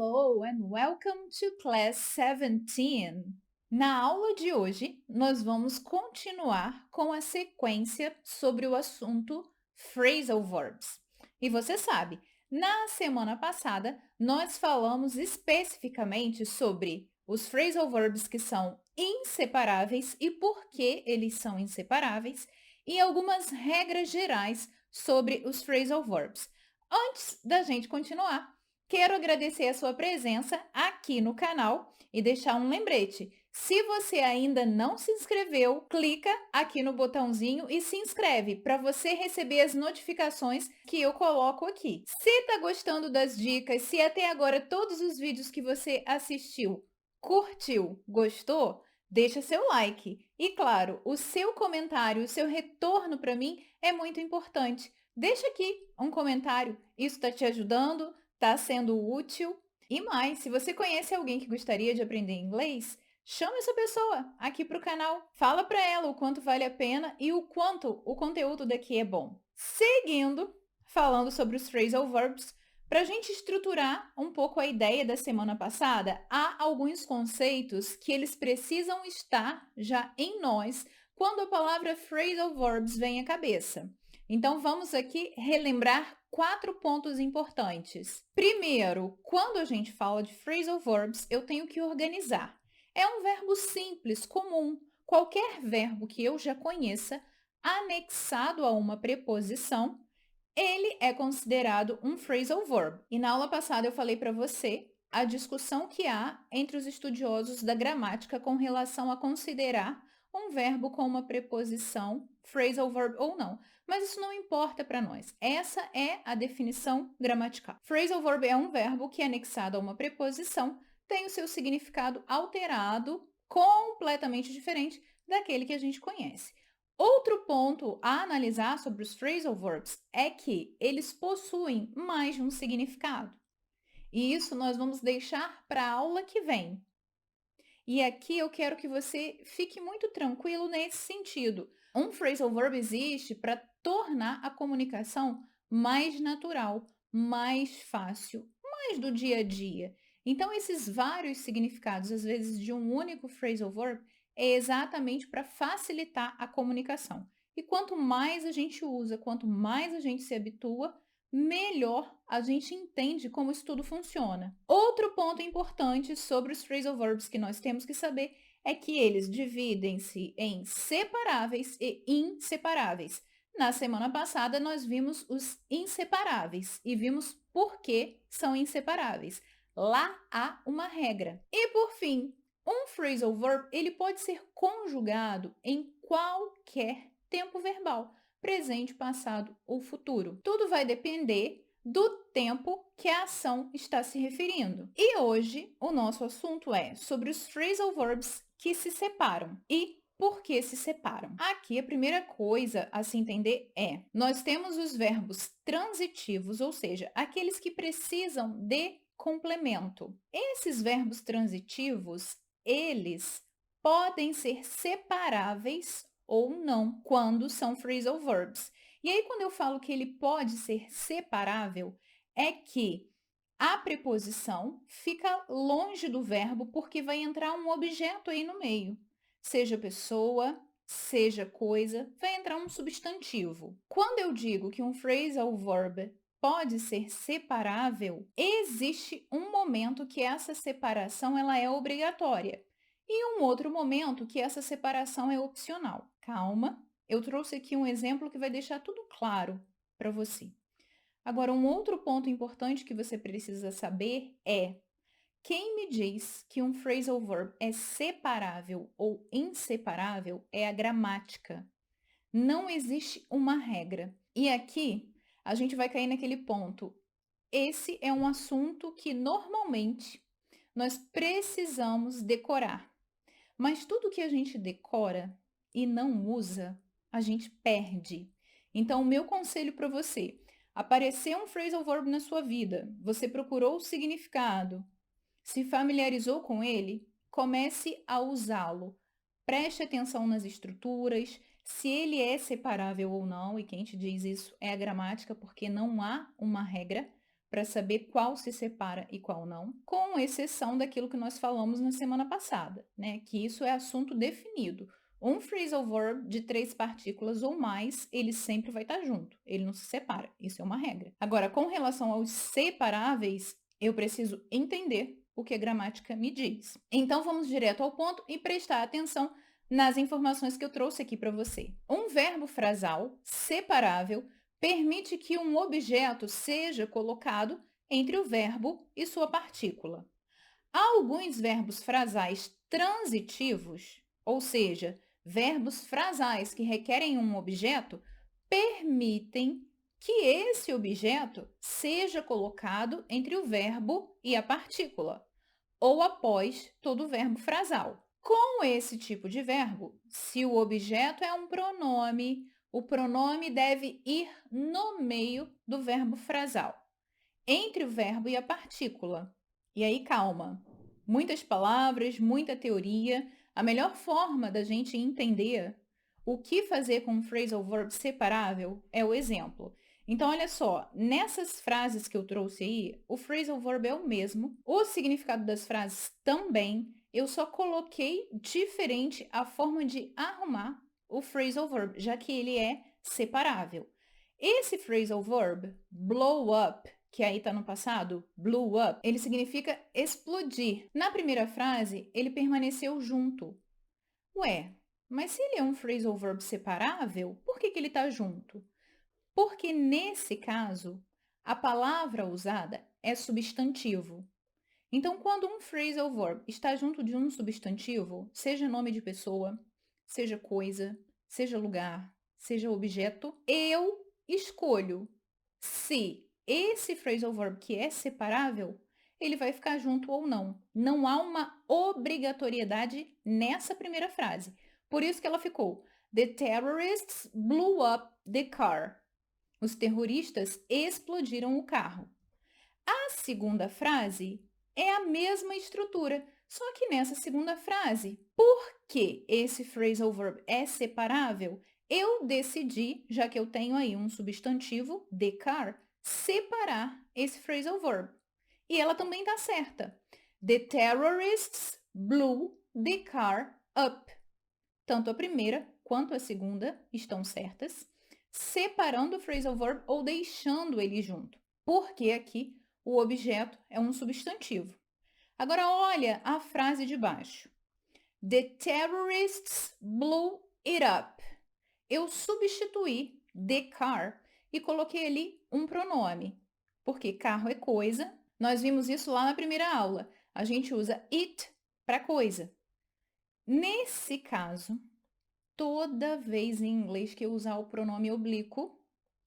Hello and welcome to class 17. Na aula de hoje, nós vamos continuar com a sequência sobre o assunto phrasal verbs. E você sabe, na semana passada, nós falamos especificamente sobre os phrasal verbs que são inseparáveis e por que eles são inseparáveis, e algumas regras gerais sobre os phrasal verbs. Antes da gente continuar, quero agradecer a sua presença aqui no canal e deixar um lembrete. Se você ainda não se inscreveu, clica aqui no botãozinho e se inscreve para você receber as notificações que eu coloco aqui. Se está gostando das dicas, se até agora todos os vídeos que você assistiu, curtiu, gostou, deixa seu like. E claro, o seu comentário, o seu retorno para mim é muito importante. Deixa aqui um comentário, isso está te ajudando, está sendo útil. E mais, se você conhece alguém que gostaria de aprender inglês, chama essa pessoa aqui para o canal. Fala para ela o quanto vale a pena e o quanto o conteúdo daqui é bom. Seguindo, falando sobre os phrasal verbs, para a gente estruturar um pouco a ideia da semana passada, há alguns conceitos que eles precisam estar já em nós quando a palavra phrasal verbs vem à cabeça. Então, vamos aqui relembrar 4 pontos importantes. Primeiro, quando a gente fala de phrasal verbs, eu tenho que organizar. É um verbo simples, comum. Qualquer verbo que eu já conheça, anexado a uma preposição, ele é considerado um phrasal verb. E na aula passada eu falei para você a discussão que há entre os estudiosos da gramática com relação a considerar um verbo com uma preposição phrasal verb ou não. Mas isso não importa para nós. Essa é a definição gramatical. Phrasal verb é um verbo que, anexado a uma preposição, tem o seu significado alterado, completamente diferente daquele que a gente conhece. Outro ponto a analisar sobre os phrasal verbs é que eles possuem mais de um significado. E isso nós vamos deixar para a aula que vem. E aqui eu quero que você fique muito tranquilo nesse sentido. Um phrasal verb existe para tornar a comunicação mais natural, mais fácil, mais do dia a dia. Então, esses vários significados, às vezes, de um único phrasal verb, é exatamente para facilitar a comunicação. E quanto mais a gente usa, quanto mais a gente se habitua, melhor a gente entende como isso tudo funciona. Outro ponto importante sobre os phrasal verbs que nós temos que saber é que eles dividem-se em separáveis e inseparáveis. Na semana passada, nós vimos os inseparáveis e vimos por que são inseparáveis. Lá há uma regra. E, por fim, um phrasal verb ele pode ser conjugado em qualquer tempo verbal, presente, passado ou futuro. Tudo vai depender do tempo que a ação está se referindo. E hoje o nosso assunto é sobre os phrasal verbs que se separam e por que se separam. Aqui a primeira coisa a se entender é, nós temos os verbos transitivos, ou seja, aqueles que precisam de complemento. Esses verbos transitivos, eles podem ser separáveis ou não quando são phrasal verbs. E aí, quando eu falo que ele pode ser separável, é que a preposição fica longe do verbo porque vai entrar um objeto aí no meio. Seja pessoa, seja coisa, vai entrar um substantivo. Quando eu digo que um phrasal verb pode ser separável, existe um momento que essa separação ela é obrigatória e um outro momento que essa separação é opcional. Calma, eu trouxe aqui um exemplo que vai deixar tudo claro para você. Agora, um outro ponto importante que você precisa saber é: quem me diz que um phrasal verb é separável ou inseparável é a gramática. Não existe uma regra. E aqui a gente vai cair naquele ponto. Esse é um assunto que normalmente nós precisamos decorar. Mas tudo que a gente decora e não usa, a gente perde. Então, o meu conselho para você: apareceu um phrasal verb na sua vida, você procurou o significado, se familiarizou com ele, comece a usá-lo. Preste atenção nas estruturas, se ele é separável ou não, e quem te diz isso é a gramática, porque não há uma regra. para saber qual se separa e qual não, com exceção daquilo que nós falamos na semana passada, né? Que isso é assunto definido. Um phrasal verb de 3 partículas ou mais, ele sempre vai estar junto, ele não se separa, isso é uma regra. Agora, com relação aos separáveis, eu preciso entender o que a gramática me diz. Então, vamos direto ao ponto e prestar atenção nas informações que eu trouxe aqui para você. Um verbo frasal separável permite que um objeto seja colocado entre o verbo e sua partícula. Alguns verbos frasais transitivos, ou seja, verbos frasais que requerem um objeto, permitem que esse objeto seja colocado entre o verbo e a partícula, ou após todo o verbo frasal. Com esse tipo de verbo, se o objeto é um pronome, o pronome deve ir no meio do verbo frasal, entre o verbo e a partícula. E aí, calma. Muitas palavras, muita teoria. A melhor forma da gente entender o que fazer com um phrasal verb separável é o exemplo. Então, olha só, nessas frases que eu trouxe aí, o phrasal verb é o mesmo, o significado das frases também, eu só coloquei diferente a forma de arrumar o phrasal verb, já que ele é separável. Esse phrasal verb, blow up, que aí está no passado, blew up, ele significa explodir. Na primeira frase, ele permaneceu junto. Ué, mas se ele é um phrasal verb separável, por que ele está junto? Porque nesse caso, a palavra usada é substantivo. Então, quando um phrasal verb está junto de um substantivo, seja nome de pessoa, seja coisa, seja lugar, seja objeto, eu escolho se esse phrasal verb que é separável, ele vai ficar junto ou não. Não há uma obrigatoriedade nessa primeira frase. Por isso que ela ficou: The terrorists blew up the car. Os terroristas explodiram o carro. A segunda frase é a mesma estrutura, só que nessa segunda frase, porque esse phrasal verb é separável, eu decidi, já que eu tenho aí um substantivo, the car, separar esse phrasal verb. E ela também está certa. The terrorists blew the car up. Tanto a primeira quanto a segunda estão certas, separando o phrasal verb ou deixando ele junto, porque aqui o objeto é um substantivo. Agora, olha a frase de baixo. The terrorists blew it up. Eu substituí the car e coloquei ali um pronome, porque carro é coisa. Nós vimos isso lá na primeira aula. A gente usa it para coisa. Nesse caso, toda vez em inglês que eu usar o pronome oblíquo,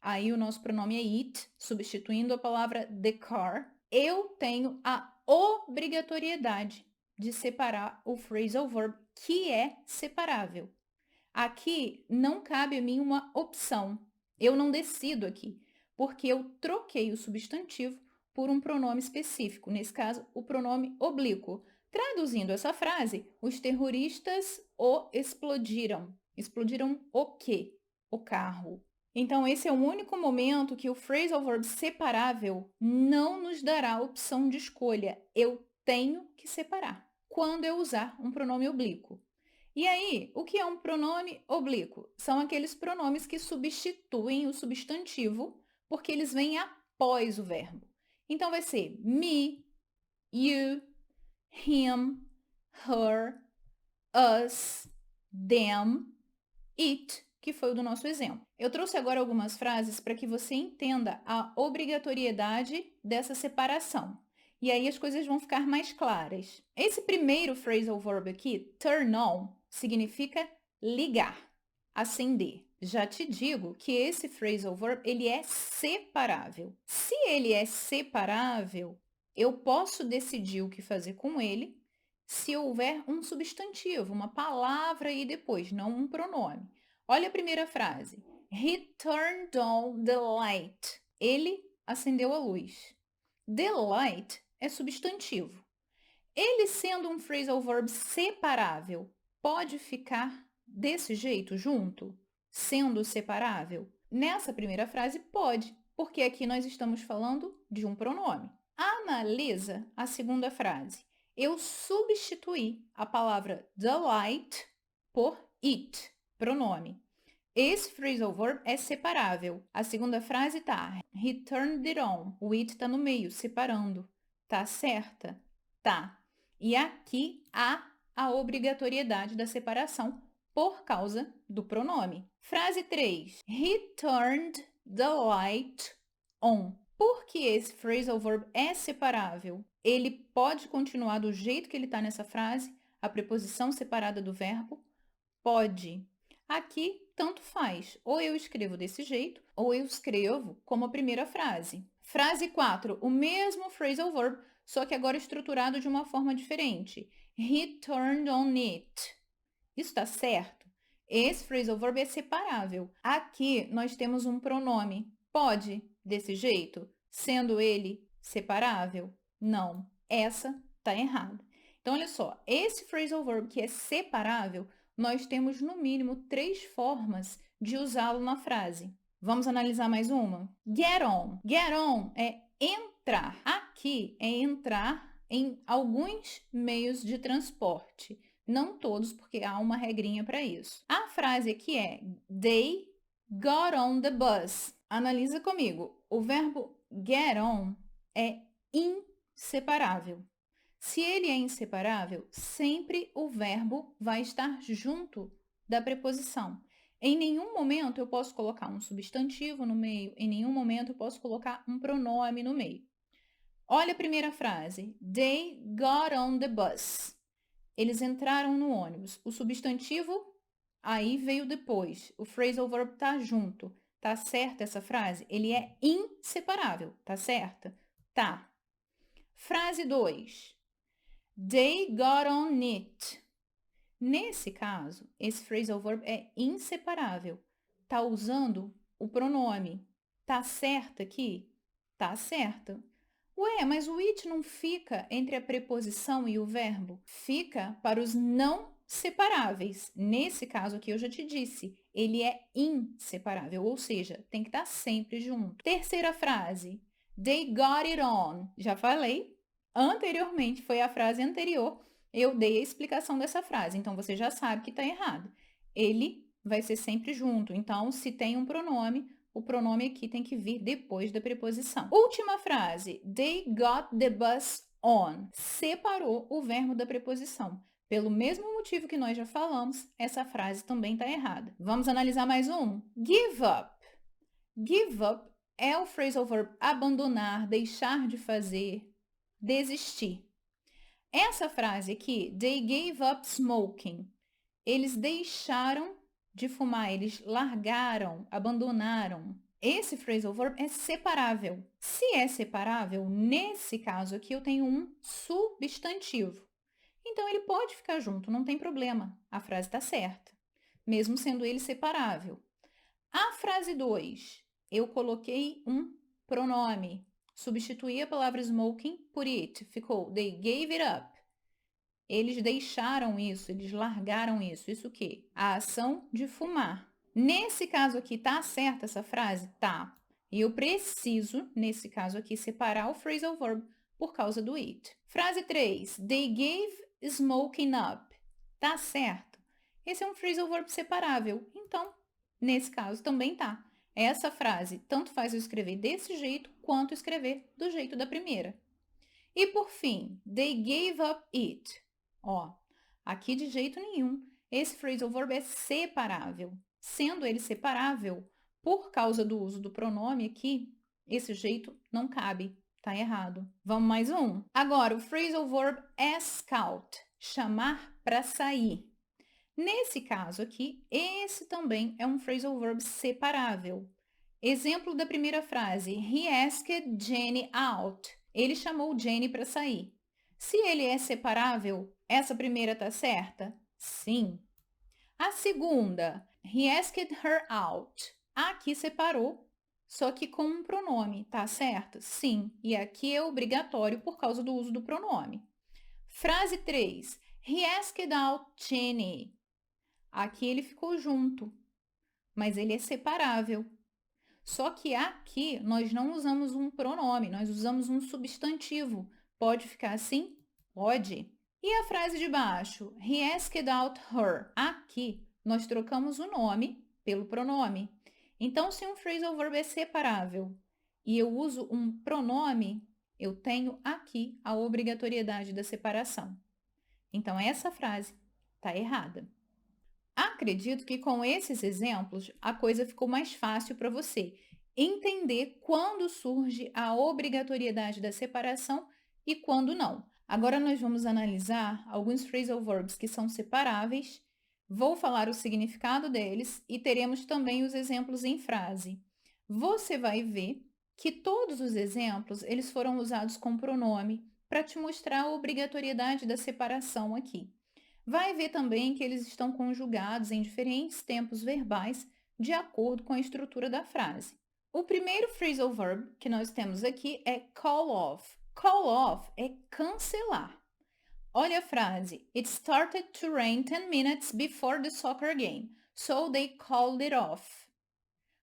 aí o nosso pronome é it, substituindo a palavra the car, eu tenho a obrigatoriedade de separar o phrasal verb, que é separável. Aqui não cabe a mim uma opção. Eu não decido aqui, porque eu troquei o substantivo por um pronome específico, nesse caso, o pronome oblíquo. Traduzindo essa frase, os terroristas o explodiram. Explodiram o quê? O carro. Então, esse é o único momento que o phrasal verb separável não nos dará a opção de escolha. Eu tenho que separar quando eu usar um pronome oblíquo. E aí, o que é um pronome oblíquo? São aqueles pronomes que substituem o substantivo porque eles vêm após o verbo. Então, vai ser me, you, him, her, us, them, it, que foi o do nosso exemplo. Eu trouxe agora algumas frases para que você entenda a obrigatoriedade dessa separação. E aí as coisas vão ficar mais claras. Esse primeiro phrasal verb aqui, turn on, significa ligar, acender. Já te digo que esse phrasal verb, ele é separável. Se ele é separável, eu posso decidir o que fazer com ele se houver um substantivo, uma palavra aí depois, não um pronome. Olha a primeira frase. He turned on the light. Ele acendeu a luz. The light é substantivo. Ele sendo um phrasal verb separável, pode ficar desse jeito junto? Sendo separável? Nessa primeira frase, pode. porque aqui nós estamos falando de um pronome. Analisa a segunda frase. Eu substituí a palavra the light por it, pronome. Esse phrasal verb é separável. A segunda frase tá he turned it on. O it tá no meio, separando. Tá certa? Tá. E aqui há a obrigatoriedade da separação por causa do pronome. Frase 3. He turned the light on. Por que esse phrasal verb é separável? Ele pode continuar do jeito que ele está nessa frase, a preposição separada do verbo? Pode. Aqui, tanto faz. Ou eu escrevo desse jeito, ou eu escrevo como a primeira frase. Frase 4. O mesmo phrasal verb, só que agora estruturado de uma forma diferente. He turned on it. Isso está certo? Esse phrasal verb é separável. Aqui, nós temos um pronome. Pode, desse jeito, sendo ele separável? Não. Essa está errada. Então, olha só. Esse phrasal verb que é separável, nós temos no mínimo 3 formas de usá-lo na frase. Vamos analisar mais uma? Get on. Get on é entrar. Aqui é entrar em alguns meios de transporte. Não todos, porque há uma regrinha para isso. A frase aqui é they got on the bus. Analisa comigo. O verbo get on é inseparável. Se ele é inseparável, sempre o verbo vai estar junto da preposição. Em nenhum momento eu posso colocar um substantivo no meio, em nenhum momento eu posso colocar um pronome no meio. Olha a primeira frase. They got on the bus. Eles entraram no ônibus. O substantivo aí veio depois. O phrasal verb tá junto. Tá certa essa frase? Ele é inseparável. Tá certa? Tá. Frase 2. They got on it. Nesse caso, esse phrasal verb é inseparável. Tá usando o pronome. Tá certa aqui? Tá certa. Ué, mas o it não fica entre a preposição e o verbo? Fica para os não separáveis. Nesse caso aqui eu já te disse, ele é inseparável, ou seja, tem que estar sempre junto. Terceira frase, they got it on. Já falei anteriormente, foi a frase anterior, eu dei a explicação dessa frase, então você já sabe que está errado. Ele vai ser sempre junto, então se tem um pronome, o pronome aqui tem que vir depois da preposição. Última frase. They got the bus on. Separou o verbo da preposição. Pelo mesmo motivo que nós já falamos, essa frase também está errada. Vamos analisar mais um? Give up. Give up é o phrasal verb abandonar, deixar de fazer, desistir. Essa frase aqui, they gave up smoking. Eles deixaram de fumar, eles largaram, abandonaram. Esse phrasal verb é separável. Se é separável, nesse caso aqui eu tenho um substantivo. Então ele pode ficar junto, não tem problema. A frase está certa, mesmo sendo ele separável. A frase 2, eu coloquei um pronome. Substituí a palavra smoking por it. Ficou they gave it up. Eles deixaram isso, eles largaram isso. Isso o quê? A ação de fumar. Nesse caso aqui, tá certa essa frase? Tá. E eu preciso, nesse caso aqui, separar o phrasal verb por causa do it. Frase 3. They gave smoking up. Tá certo. Esse é um phrasal verb separável. Então, nesse caso também tá. Essa frase, tanto faz eu escrever desse jeito, quanto escrever do jeito da primeira. E por fim, they gave up it. Ó, aqui de jeito nenhum, esse phrasal verb é separável. Sendo ele separável, por causa do uso do pronome aqui, esse jeito não cabe, tá errado. Vamos mais um? Agora, o phrasal verb ask out, chamar para sair. Nesse caso aqui, esse também é um phrasal verb separável. Exemplo da primeira frase, he asked Jenny out. Ele chamou Jenny para sair. Se ele é separável, essa primeira tá certa? Sim. A segunda, he asked her out. Aqui separou, só que com um pronome, tá certo? Sim. E aqui é obrigatório por causa do uso do pronome. Frase 3, he asked out Jenny. Aqui ele ficou junto, mas ele é separável. Só que aqui nós não usamos um pronome, nós usamos um substantivo. Pode ficar assim? Pode. E a frase de baixo? He asked out her. Aqui nós trocamos o nome pelo pronome. Então, se um phrasal verb é separável e eu uso um pronome, eu tenho aqui a obrigatoriedade da separação. Então, essa frase está errada. Acredito que com esses exemplos a coisa ficou mais fácil para você entender quando surge a obrigatoriedade da separação e quando não. Agora nós vamos analisar alguns phrasal verbs que são separáveis, vou falar o significado deles e teremos também os exemplos em frase. Você vai ver que todos os exemplos eles foram usados com pronome para te mostrar a obrigatoriedade da separação aqui. Vai ver também que eles estão conjugados em diferentes tempos verbais de acordo com a estrutura da frase. O primeiro phrasal verb que nós temos aqui é call off. Call off é cancelar. Olha a frase. It started to rain 10 minutes before the soccer game, so they called it off.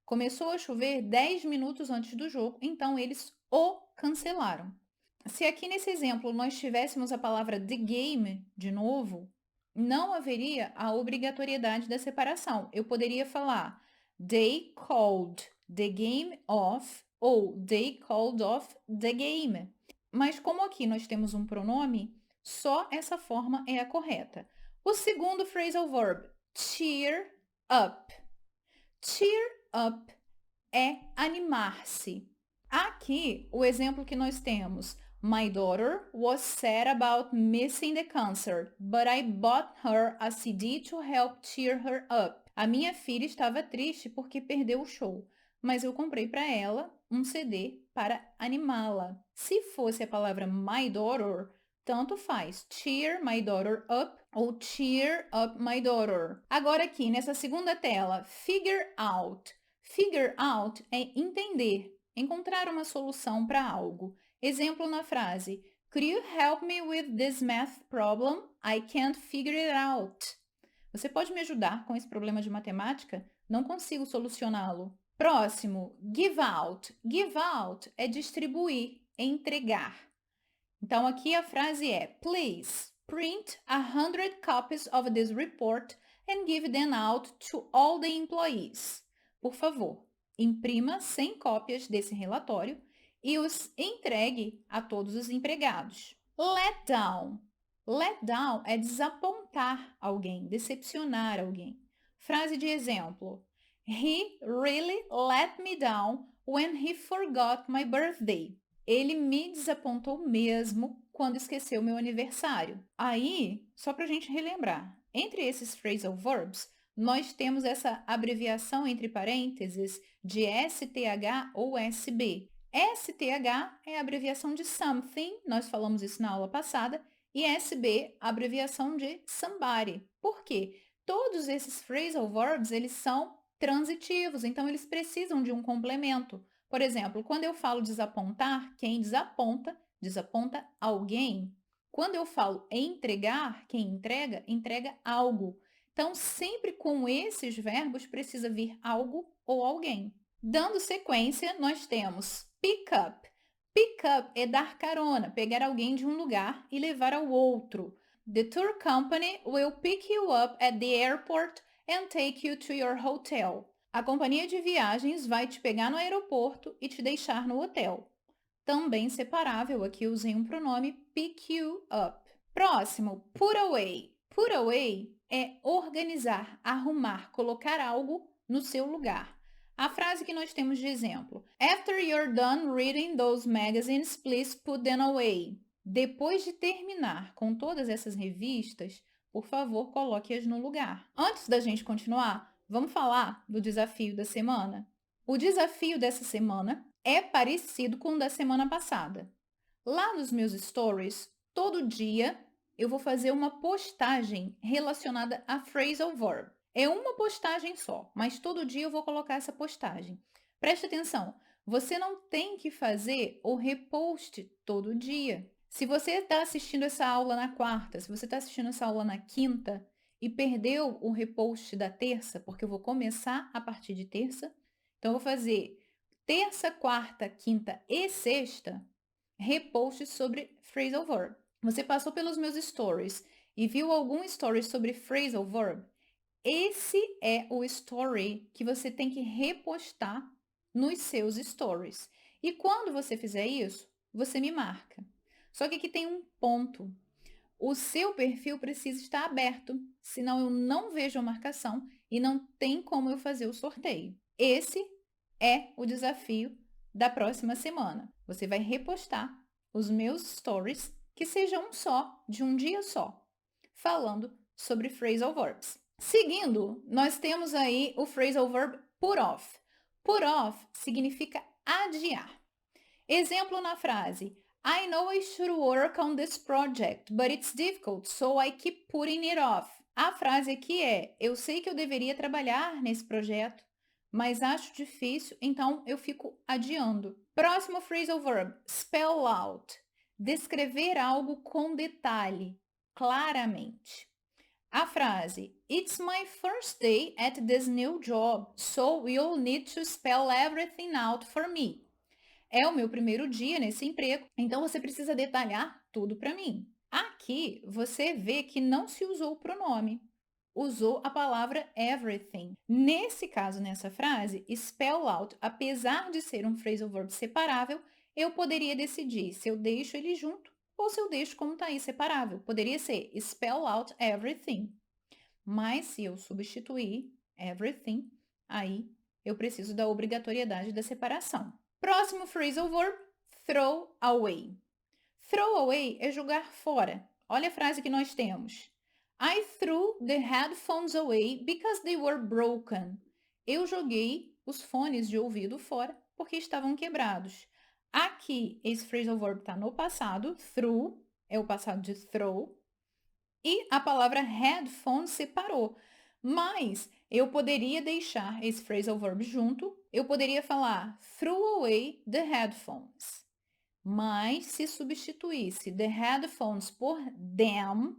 Começou a chover 10 minutos antes do jogo, então eles o cancelaram. Se aqui nesse exemplo nós tivéssemos a palavra the game de novo, não haveria a obrigatoriedade da separação. Eu poderia falar they called the game off ou they called off the game. Mas como aqui nós temos um pronome, só essa forma é a correta. O segundo phrasal verb, cheer up. Cheer up é animar-se. Aqui, o exemplo que nós temos, my daughter was sad about missing the concert, but I bought her a CD to help cheer her up. A minha filha estava triste porque perdeu o show, mas eu comprei para ela um CD para animá-la. Se fosse a palavra my daughter, tanto faz, cheer my daughter up ou cheer up my daughter. Agora aqui, nessa segunda tela, figure out. Figure out é entender, encontrar uma solução para algo. Exemplo na frase, could you help me with this math problem? I can't figure it out. Você pode me ajudar com esse problema de matemática? Não consigo solucioná-lo. Próximo, give out. Give out é distribuir, é entregar. Então, aqui a frase é, please print 100 copies of this report and give them out to all the employees. Por favor, imprima 100 cópias desse relatório e os entregue a todos os empregados. Let down. Let down é desapontar alguém, decepcionar alguém. Frase de exemplo. He really let me down when he forgot my birthday. Ele me desapontou mesmo quando esqueceu meu aniversário. Aí, só para a gente relembrar, entre esses phrasal verbs, nós temos essa abreviação entre parênteses de STH ou SB. STH é a abreviação de something, nós falamos isso na aula passada, e SB, a abreviação de somebody. Por quê? Todos esses phrasal verbs, eles são transitivos, então eles precisam de um complemento. Por exemplo, quando eu falo desapontar, quem desaponta, desaponta alguém. Quando eu falo entregar, quem entrega, entrega algo. Então, sempre com esses verbos precisa vir algo ou alguém. Dando sequência, nós temos pick up. Pick up é dar carona, pegar alguém de um lugar e levar ao outro. The tour company will pick you up at the airport and take you to your hotel. A companhia de viagens vai te pegar no aeroporto e te deixar no hotel. Também separável, aqui eu usei um pronome pick you up. Próximo, put away. Put away é organizar, arrumar, colocar algo no seu lugar. A frase que nós temos de exemplo. After you're done reading those magazines, please put them away. Depois de terminar com todas essas revistas, por favor, coloque-as no lugar. Antes da gente continuar, vamos falar do desafio da semana? O desafio dessa semana é parecido com o da semana passada. Lá nos meus stories, todo dia eu vou fazer uma postagem relacionada a phrasal verb. É uma postagem só, mas todo dia eu vou colocar essa postagem. Preste atenção, você não tem que fazer o repost todo dia. Se você está assistindo essa aula na quarta, se você está assistindo essa aula na quinta e perdeu o repost da terça, porque eu vou começar a partir de terça, então eu vou fazer terça, quarta, quinta e sexta, reposts sobre phrasal verb. Você passou pelos meus stories e viu algum story sobre phrasal verb? Esse é o story que você tem que repostar nos seus stories. E quando você fizer isso, você me marca. Só que aqui tem um ponto. O seu perfil precisa estar aberto, senão eu não vejo a marcação e não tem como eu fazer o sorteio. Esse é o desafio da próxima semana. Você vai repostar os meus stories, que sejam um só, de um dia só, falando sobre phrasal verbs. Seguindo, nós temos aí o phrasal verb put off. Put off significa adiar. Exemplo na frase: I know I should work on this project, but it's difficult, so I keep putting it off. A frase aqui é: eu sei que eu deveria trabalhar nesse projeto, mas acho difícil, então eu fico adiando. Próximo phrasal verb, spell out. Descrever algo com detalhe, claramente. A frase It's my first day at this new job, so you'll need to spell everything out for me. É o meu primeiro dia nesse emprego, então você precisa detalhar tudo para mim. Aqui você vê que não se usou o pronome, usou a palavra everything. Nesse caso, nessa frase, spell out, apesar de ser um phrasal verb separável, eu poderia decidir se eu deixo ele junto ou se eu deixo como está aí separável. Poderia ser spell out everything. Mas se eu substituir everything, aí eu preciso da obrigatoriedade da separação. Próximo phrasal verb, throw away. Throw away é jogar fora. Olha a frase que nós temos. I threw the headphones away because they were broken. Eu joguei os fones de ouvido fora porque estavam quebrados. Aqui, esse phrasal verb está no passado. Threw é o passado de throw. E a palavra headphone separou. Mas eu poderia deixar esse phrasal verb junto. Eu poderia falar threw away the headphones. Mas se substituísse the headphones por them,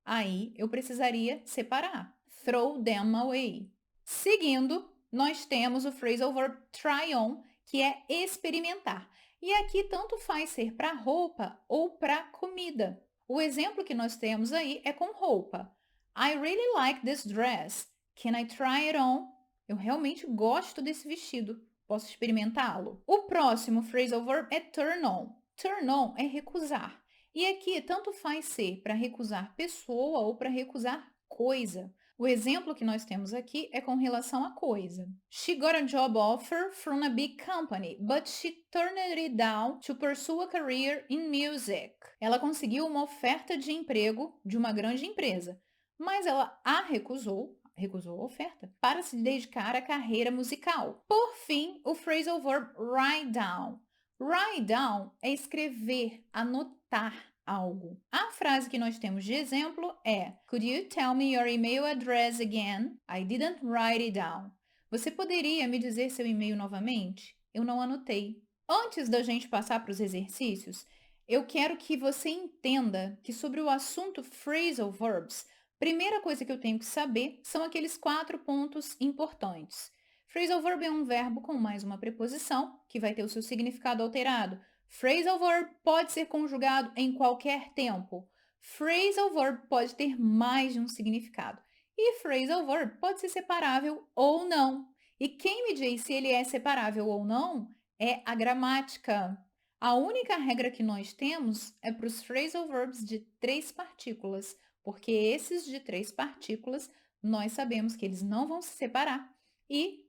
aí eu precisaria separar. Throw them away. Seguindo, nós temos o phrasal verb try on, que é experimentar. E aqui tanto faz ser para roupa ou para comida. O exemplo que nós temos aí é com roupa. I really like this dress. Can I try it on? Eu realmente gosto desse vestido. Posso experimentá-lo? O próximo phrasal verb é turn on. Turn on é recusar. E aqui tanto faz ser para recusar pessoa ou para recusar coisa. O exemplo que nós temos aqui é com relação à coisa. She got a job offer from a big company, but she turned it down to pursue a career in music. Ela conseguiu uma oferta de emprego de uma grande empresa, mas ela recusou a oferta para se dedicar à carreira musical. Por fim, o phrasal verb write down. Write down é escrever, anotar algo. A frase que nós temos de exemplo é Could you tell me your email address again? I didn't write it down. Você poderia me dizer seu e-mail novamente? Eu não anotei. Antes da gente passar para os exercícios, eu quero que você entenda que sobre o assunto phrasal verbs, primeira coisa que eu tenho que saber são aqueles 4 pontos importantes. Phrasal verb é um verbo com mais uma preposição, que vai ter o seu significado alterado. Phrasal verb pode ser conjugado em qualquer tempo. Phrasal verb pode ter mais de um significado. E phrasal verb pode ser separável ou não. E quem me diz se ele é separável ou não é a gramática. A única regra que nós temos é para os phrasal verbs de 3 partículas, porque esses de 3 partículas nós sabemos que eles não vão se separar e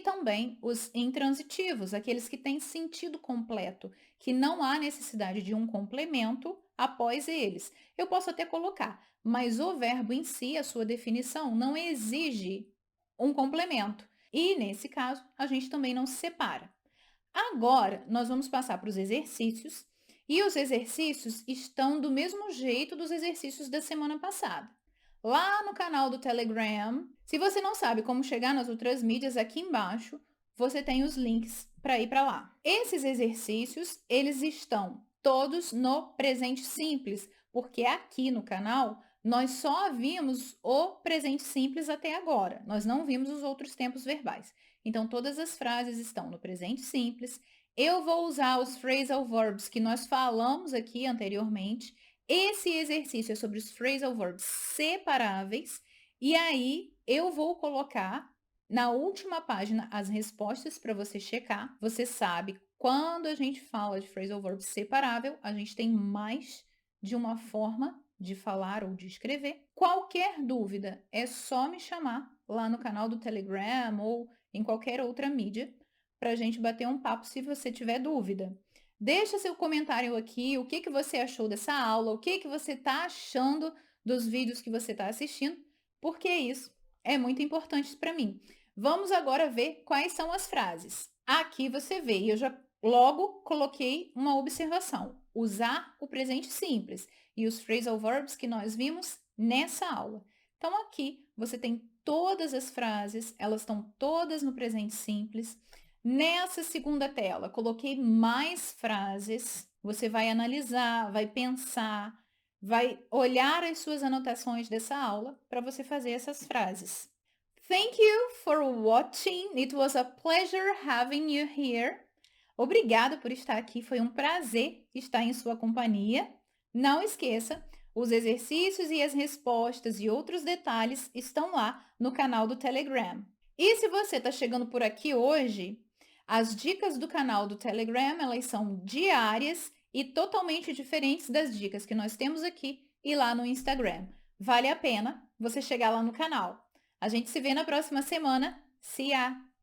também os intransitivos, aqueles que têm sentido completo, que não há necessidade de um complemento após eles. Eu posso até colocar, mas o verbo em si, a sua definição, não exige um complemento. E, nesse caso, a gente também não se separa. Agora, nós vamos passar para os exercícios, e os exercícios estão do mesmo jeito dos exercícios da semana passada. Lá no canal do Telegram, se você não sabe como chegar nas outras mídias, aqui embaixo você tem os links para ir para lá. Esses exercícios, eles estão todos no presente simples, porque aqui no canal nós só vimos o presente simples até agora, nós não vimos os outros tempos verbais. Então, todas as frases estão no presente simples. Eu vou usar os phrasal verbs que nós falamos aqui anteriormente. Esse exercício é sobre os phrasal verbs separáveis. E aí, eu vou colocar na última página as respostas para você checar. Você sabe, quando a gente fala de phrasal verb separável, a gente tem mais de uma forma de falar ou de escrever. Qualquer dúvida, é só me chamar lá no canal do Telegram ou em qualquer outra mídia para a gente bater um papo se você tiver dúvida. Deixa seu comentário aqui, o que, que você achou dessa aula, o que, que você está achando dos vídeos que você está assistindo, porque isso é muito importante para mim. Vamos agora ver quais são as frases. Aqui você vê, eu já logo coloquei uma observação. Usar o presente simples e os phrasal verbs que nós vimos nessa aula. Então, aqui você tem todas as frases, elas estão todas no presente simples. Nessa segunda tela, coloquei mais frases. Você vai analisar, vai pensar, vai olhar as suas anotações dessa aula para você fazer essas frases. Thank you for watching. It was a pleasure having you here. Obrigada por estar aqui. Foi um prazer estar em sua companhia. Não esqueça, os exercícios e as respostas e outros detalhes estão lá no canal do Telegram. E se você está chegando por aqui hoje, as dicas do canal do Telegram, elas são diárias e totalmente diferentes das dicas que nós temos aqui e lá no Instagram. Vale a pena você chegar lá no canal. A gente se vê na próxima semana. See ya!